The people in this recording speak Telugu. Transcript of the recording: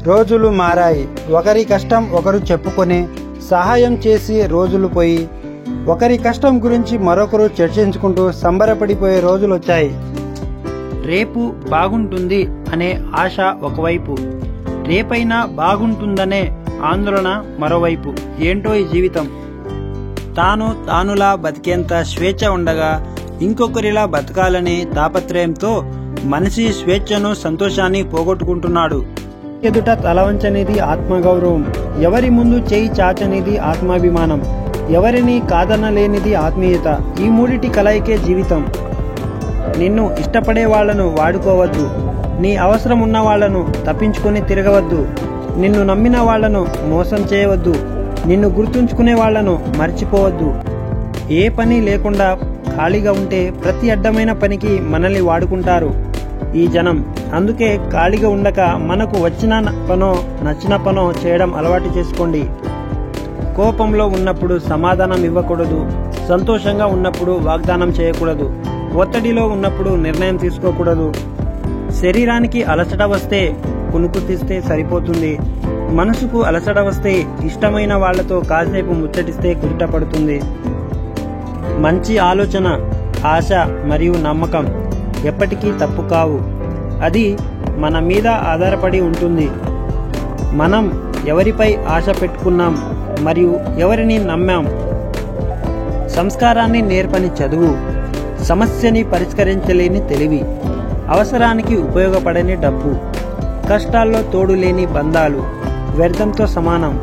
రోజులు మారాయి. ఒకరి కష్టం ఒకరు చెప్పుకొని సహాయం చేసి రోజులు పోయి, ఒకరి కష్టం గురించి మరొకరు చర్చించుకుంటూ సంబరపడిపోయే రోజులు వచ్చాయి. రేపు బాగుంటుంది అనే ఆశ ఒకవైపు, రేపైనా బాగుంటుందనే ఆందోళన మరోవైపు. ఏంటో ఈ జీవితం. తానులా బతికేంత స్వేచ్ఛ ఉండగా ఇంకొకరిలా బతకాలనే తాపత్రయంతో మనిషి స్వేచ్ఛను, సంతోషాన్ని పోగొట్టుకుంటున్నాడు. ఎదుట తలవంచనిది ఆత్మగౌరవం, ఎవరి ముందు చేయి చాచనిది ఆత్మాభిమానం, ఎవరిని కాదనలేనిది ఆత్మీయత. ఈ మూడిటి కలయికే జీవితం. నిన్ను ఇష్టపడే వాళ్లను వాడుకోవద్దు, నీ అవసరం ఉన్న వాళ్లను తప్పించుకొని తిరగవద్దు, నిన్ను నమ్మిన వాళ్లను మోసం చేయవద్దు, నిన్ను గుర్తుంచుకునే వాళ్లను మర్చిపోవద్దు. ఏ పని లేకుండా ఖాళీగా ఉంటే ప్రతి అడ్డమైన పనికి మనల్ని వాడుకుంటారు ఈ జనం. అందుకే ఖాళీగా ఉండక మనకు వచ్చిన పనో నచ్చిన పనో చేయడం అలవాటు చేసుకోండి. కోపంలో ఉన్నప్పుడు సమాధానం ఇవ్వకూడదు, సంతోషంగా ఉన్నప్పుడు వాగ్దానం చేయకూడదు, ఒత్తిడిలో ఉన్నప్పుడు నిర్ణయం తీసుకోకూడదు. శరీరానికి అలసట వస్తే కునుకు తీస్తే సరిపోతుంది, మనసుకు అలసట వస్తే ఇష్టమైన వాళ్లతో కాసేపు ముచ్చటిస్తే కుదుట పడుతుంది. మంచి ఆలోచన, ఆశ మరియు నమ్మకం ఎప్పటికీ తప్పు కావు. అది మన మీద ఆధారపడి ఉంటుంది. మనం ఎవరిపై ఆశ పెట్టుకున్నాం మరియు ఎవరిని నమ్మాం. సంస్కారాన్ని నేర్పని చదువు, సమస్యని పరిష్కరించలేని తెలివి, అవసరానికి ఉపయోగపడని డబ్బు, కష్టాల్లో తోడు లేని బంధాలు వ్యర్థంతో సమానం.